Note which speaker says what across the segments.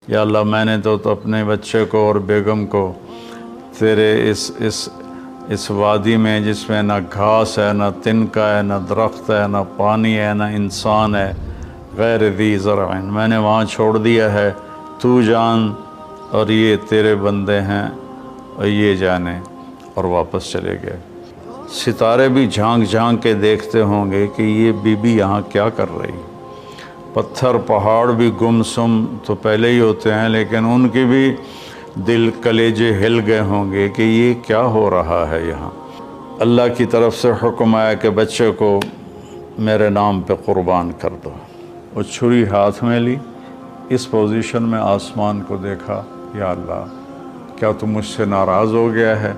Speaker 1: یا اللہ میں نے تو اپنے بچے کو اور بیگم کو تیرے اس وادی میں جس میں نہ گھاس ہے، نہ تنکا ہے، نہ درخت ہے، نہ پانی ہے، نہ انسان ہے، غیر ذی زرع، میں نے وہاں چھوڑ دیا ہے، تو جان اور یہ تیرے بندے ہیں اور یہ جانے، اور واپس چلے گئے۔ ستارے بھی جھانک جھانک کے دیکھتے ہوں گے کہ یہ بی بی یہاں کیا کر رہی۔ پتھر پہاڑ بھی گمسم تو پہلے ہی ہوتے ہیں، لیکن ان کے بھی دل کلیجے ہل گئے ہوں گے کہ یہ کیا ہو رہا ہے یہاں۔ اللہ کی طرف سے حکم آیا کہ بچے کو میرے نام پہ قربان کر دو۔ وہ چھری ہاتھ میں لی، اس پوزیشن میں آسمان کو دیکھا، یا اللہ کیا تو مجھ سے ناراض ہو گیا ہے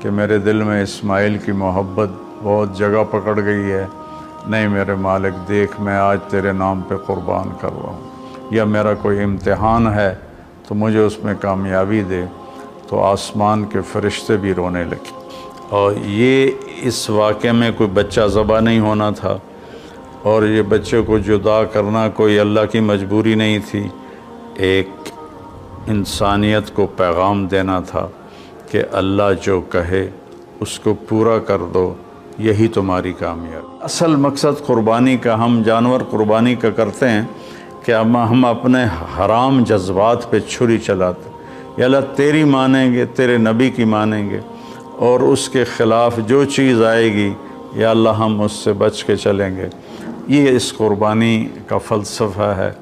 Speaker 1: کہ میرے دل میں اسماعیل کی محبت بہت جگہ پکڑ گئی ہے؟ نہیں میرے مالک، دیکھ میں آج تیرے نام پہ قربان کر رہا ہوں، یا میرا کوئی امتحان ہے تو مجھے اس میں کامیابی دے۔ تو آسمان کے فرشتے بھی رونے لگے۔ اور یہ اس واقعے میں کوئی بچہ ذبح نہیں ہونا تھا، اور یہ بچے کو جدا کرنا کوئی اللہ کی مجبوری نہیں تھی، ایک انسانیت کو پیغام دینا تھا کہ اللہ جو کہے اس کو پورا کر دو، یہی تمہاری کامیابی۔ اصل مقصد قربانی کا، ہم جانور قربانی کا کرتے ہیں کہ ہم اپنے حرام جذبات پہ چھری چلاتے، یا اللہ تیری مانیں گے، تیرے نبی کی مانیں گے، اور اس کے خلاف جو چیز آئے گی یا اللہ ہم اس سے بچ کے چلیں گے۔ یہ اس قربانی کا فلسفہ ہے۔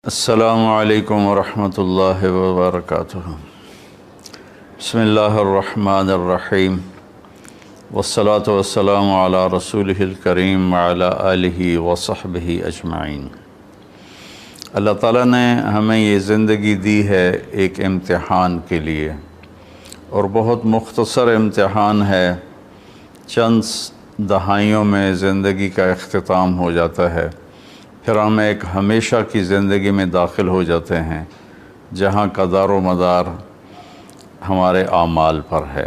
Speaker 1: السلام علیکم ورحمۃ اللہ وبرکاتہ۔ بسم اللہ الرحمن الرحیم، والصلاة والسلام علی رسولہ الکریم وعلی آلہ وصحبہ اجمعین۔ اللہ تعالیٰ نے ہمیں یہ زندگی دی ہے ایک امتحان کے لیے، اور بہت مختصر امتحان ہے، چند دہائیوں میں زندگی کا اختتام ہو جاتا ہے، پھر ہم ایک ہمیشہ کی زندگی میں داخل ہو جاتے ہیں جہاں کا دار و مدار ہمارے اعمال پر ہے۔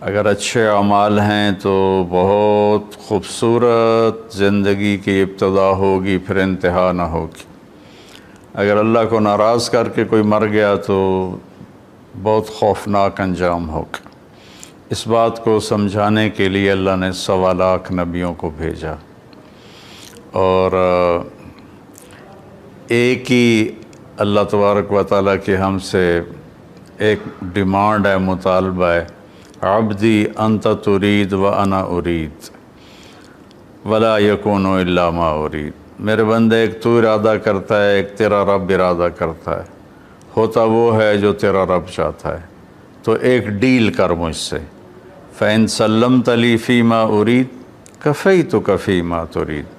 Speaker 1: اگر اچھے اعمال ہیں تو بہت خوبصورت زندگی کی ابتدا ہوگی، پھر انتہا نہ ہوگی۔ اگر اللہ کو ناراض کر کے کوئی مر گیا تو بہت خوفناک انجام ہوگا۔ اس بات کو سمجھانے کے لیے اللہ نے 1.25 لاکھ نبیوں کو بھیجا، اور ایک ہی اللہ تبارک و تعالیٰ کی ہم سے ایک ڈیمانڈ ہے، مطالبہ ہے، عبدی انت ترید و انا ارید ولا یکون الا ما ارید۔ میرے بندے، ایک تو ارادہ کرتا ہے، ایک تیرا رب ارادہ کرتا ہے، ہوتا وہ ہے جو تیرا رب چاہتا ہے۔ تو ایک ڈیل کر مجھ سے، فَإِن سَلَّمْتَ لِي فِي مَا أُرِيدُ كَفَيْتُكَ فِي مَا تُرِيدُ۔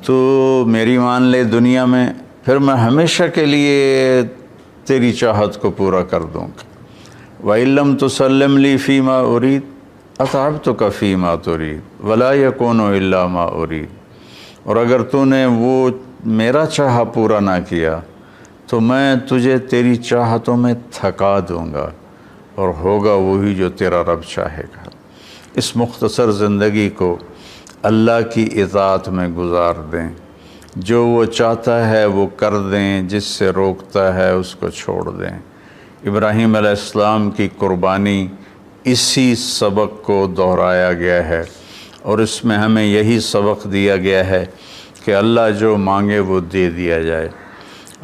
Speaker 1: تو میری مان لے دنیا میں، پھر میں ہمیشہ کے لیے تیری چاہت کو پورا کر دوں گا۔ وَإِن لَمْ تُسَلِّمْ لِي فِي مَا أُرِيدُ أَتْعَبْتُكَ فِي مَا تُرِيدُ وَلَا يَكُونُ إِلَّا مَا أُرِيدُ۔ اور اگر تو نے وہ میرا چاہا پورا نہ کیا تو میں تجھے تیری چاہتوں میں تھکا دوں گا، اور ہوگا وہی جو تیرا رب چاہے گا۔ اس مختصر زندگی کو اللہ کی اطاعت میں گزار دیں، جو وہ چاہتا ہے وہ کر دیں، جس سے روکتا ہے اس کو چھوڑ دیں۔ ابراہیم علیہ السلام کی قربانی اسی سبق کو دہرایا گیا ہے، اور اس میں ہمیں یہی سبق دیا گیا ہے کہ اللہ جو مانگے وہ دے دیا جائے۔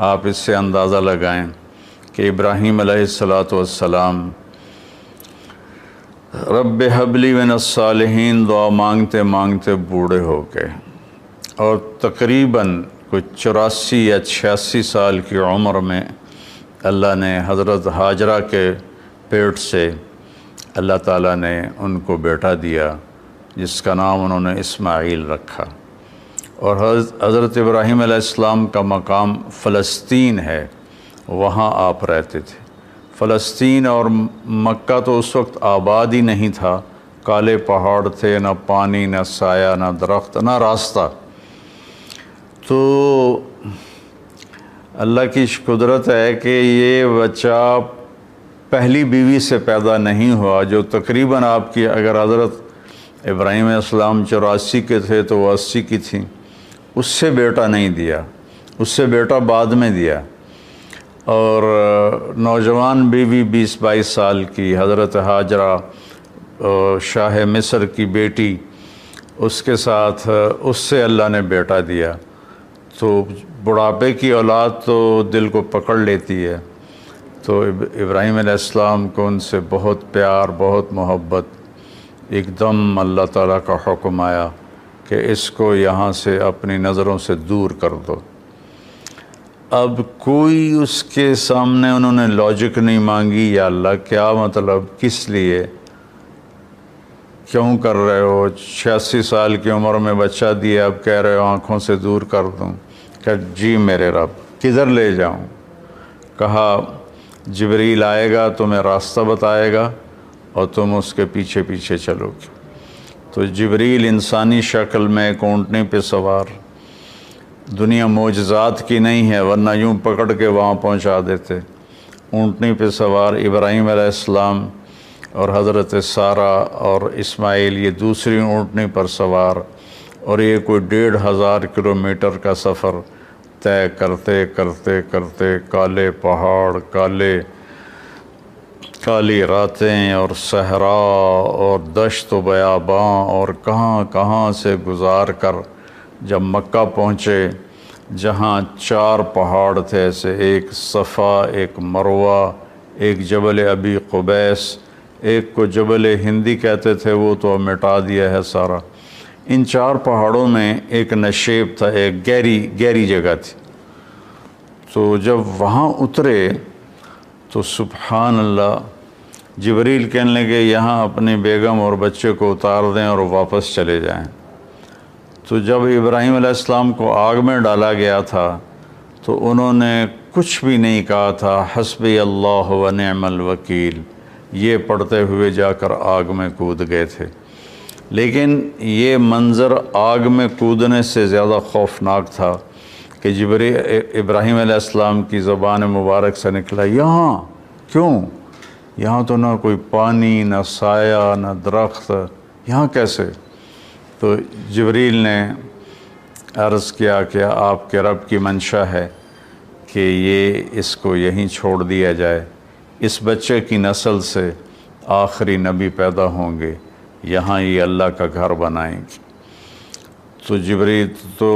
Speaker 1: آپ اس سے اندازہ لگائیں کہ ابراہیم علیہ السلام رب ہب لی من الصالحین دعا مانگتے مانگتے بوڑھے ہو گئے، اور تقریباً کچھ 84 یا 86 سال کی عمر میں اللہ نے حضرت ہاجرہ کے پیٹ سے اللہ تعالیٰ نے ان کو بیٹا دیا، جس کا نام انہوں نے اسماعیل رکھا۔ اور حضرت ابراہیم علیہ السلام کا مقام فلسطین ہے، وہاں آپ رہتے تھے۔ فلسطین اور مکہ تو اس وقت آباد ہی نہیں تھا، کالے پہاڑ تھے، نہ پانی، نہ سایہ، نہ درخت، نہ راستہ۔ تو اللہ کی قدرت ہے کہ یہ بچہ پہلی بیوی سے پیدا نہیں ہوا، جو تقریباً آپ کی، اگر حضرت ابراہیم علیہ السلام 84 کے تھے تو وہ 80 کی تھیں، اس سے بیٹا نہیں دیا، اس سے بیٹا بعد میں دیا۔ اور نوجوان بیوی 20-22 سال کی حضرت ہاجرہ شاہ مصر کی بیٹی، اس کے ساتھ اس سے اللہ نے بیٹا دیا۔ تو بڑھاپے کی اولاد تو دل کو پکڑ لیتی ہے، تو ابراہیم علیہ السلام کو ان سے بہت پیار، بہت محبت۔ ایک دم اللہ تعالیٰ کا حکم آیا کہ اس کو یہاں سے اپنی نظروں سے دور کر دو۔ اب کوئی اس کے سامنے انہوں نے لاجک نہیں مانگی، یا اللہ کیا مطلب، کس لیے، کیوں کر رہے ہو، 86 سال کی عمر میں بچہ دیا، اب کہہ رہے ہو آنکھوں سے دور کر دوں۔ کہ جی میرے رب، کدھر لے جاؤں؟ کہا جبریل آئے گا، تمہیں راستہ بتائے گا اور تم اس کے پیچھے پیچھے چلو گے۔ تو جبریل انسانی شکل میں ایک اونٹنی پہ سوار، دنیا معجزات کی نہیں ہے ورنہ یوں پکڑ کے وہاں پہنچا دیتے، اونٹنی پہ سوار ابراہیم علیہ السلام اور حضرت سارہ اور اسماعیل، یہ دوسری اونٹنی پر سوار، اور یہ کوئی 1500 کلومیٹر کا سفر طے کرتے کرتے کرتے، کالے پہاڑ، کالی راتیں اور صحرا اور دشت و بیاباں اور کہاں کہاں سے گزار کر جب مکہ پہنچے، جہاں 4 پہاڑ تھے ایسے، ایک صفا، ایک مروہ، ایک جبل ابی قبیس، ایک کو جبل ہندی کہتے تھے، وہ تو مٹا دیا ہے سارا۔ ان 4 پہاڑوں میں ایک نشیب تھا، ایک گہری جگہ تھی۔ تو جب وہاں اترے تو سبحان اللہ، جبریل کہنے لگے یہاں اپنی بیگم اور بچے کو اتار دیں اور واپس چلے جائیں۔ تو جب ابراہیم علیہ السلام کو آگ میں ڈالا گیا تھا تو انہوں نے کچھ بھی نہیں کہا تھا، حسبی اللہ و نعم الوکیل، یہ پڑھتے ہوئے جا کر آگ میں کود گئے تھے۔ لیکن یہ منظر آگ میں کودنے سے زیادہ خوفناک تھا کہ ابراہیم علیہ السلام کی زبان مبارک سے نکلا، یہاں کیوں؟ یہاں تو نہ کوئی پانی، نہ سایہ، نہ درخت، یہاں کیسے؟ تو جبریل نے عرض کیا کہ آپ کے رب کی منشا ہے کہ یہ اس کو یہیں چھوڑ دیا جائے، اس بچے کی نسل سے آخری نبی پیدا ہوں گے، یہاں یہ اللہ کا گھر بنائیں گے۔ تو جبریل تو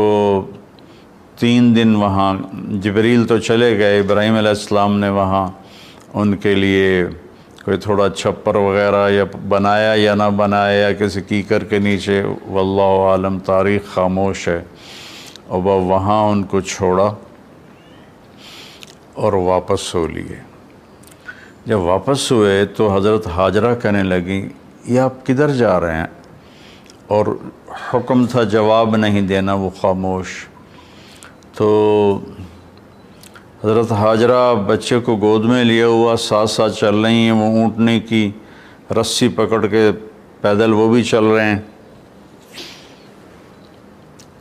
Speaker 1: 3 دن وہاں، جبریل تو چلے گئے، ابراہیم علیہ السلام نے وہاں ان کے لیے کوئی تھوڑا چھپر وغیرہ یا بنایا یا نہ بنایا، یا کسی کیکر کے نیچے، واللہ عالم، تاریخ خاموش ہے۔ اور وہ وہاں ان کو چھوڑا اور واپس ہو لیے۔ جب واپس ہوئے تو حضرت ہاجرہ کہنے لگیں یہ آپ کدھر جا رہے ہیں؟ اور حکم تھا جواب نہیں دینا، وہ خاموش۔ تو حضرت ہاجرہ بچے کو گود میں لیا ہوا ساتھ ساتھ چل رہی ہیں، وہ اونٹنے کی رسی پکڑ کے پیدل وہ بھی چل رہے ہیں۔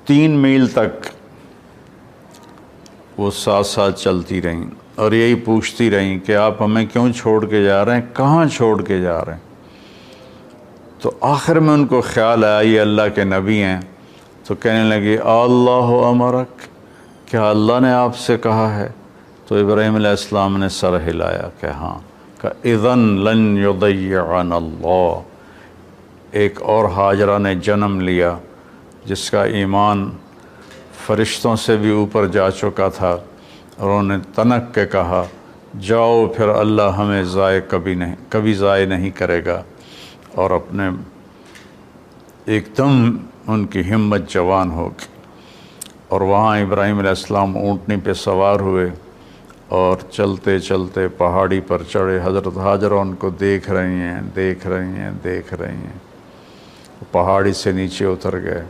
Speaker 1: 3 میل تک وہ ساتھ ساتھ چلتی رہیں اور یہی پوچھتی رہیں کہ آپ ہمیں کیوں چھوڑ کے جا رہے ہیں، کہاں چھوڑ کے جا رہے ہیں؟ تو آخر میں ان کو خیال آیا یہ اللہ کے نبی ہیں، تو کہنے لگے اللہ امرک، کیا اللہ نے آپ سے کہا ہے؟ تو ابراہیم علیہ السلام نے سر ہلایا کہ ہاں، کہ اذن لن یضیعنا اللہ۔ ایک اور ہاجرہ نے جنم لیا جس کا ایمان فرشتوں سے بھی اوپر جا چکا تھا، اور انہوں نے تنک کے کہا جاؤ پھر اللہ ہمیں کبھی ضائع نہیں کرے گا، اور اپنے ایک دم ان کی ہمت جوان ہو گئی۔ اور وہاں ابراہیم علیہ السلام اونٹنی پہ سوار ہوئے اور چلتے چلتے پہاڑی پر چڑھے۔ حضرت ہاجرہ ان کو دیکھ رہی ہیں، پہاڑی سے نیچے اتر گئے،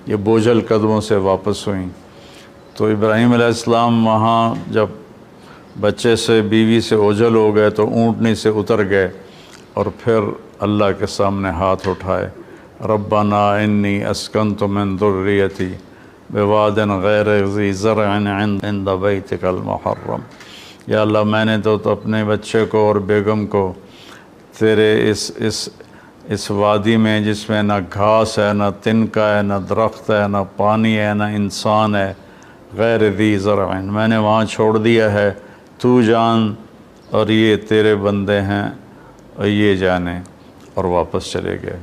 Speaker 1: یہ بوجھل قدموں سے واپس ہوئیں۔ تو ابراہیم علیہ السلام وہاں جب بچے سے، بیوی سے اوجھل ہو گئے تو اونٹنی سے اتر گئے اور پھر اللہ کے سامنے ہاتھ اٹھائے، ربنا انی اسکنت من ذریتی بواد غیر ذی زرع عند بیتک المحرم، یا اللہ میں نے تو اپنے بچے کو اور بیگم کو تیرے اس وادی میں جس میں نہ گھاس ہے، نہ تنکا ہے، نہ درخت ہے، نہ پانی ہے، نہ انسان ہے، غیر ذی زرع، میں نے وہاں چھوڑ دیا ہے، تو جان اور یہ تیرے بندے ہیں اور یہ جانے، اور واپس چلے گئے۔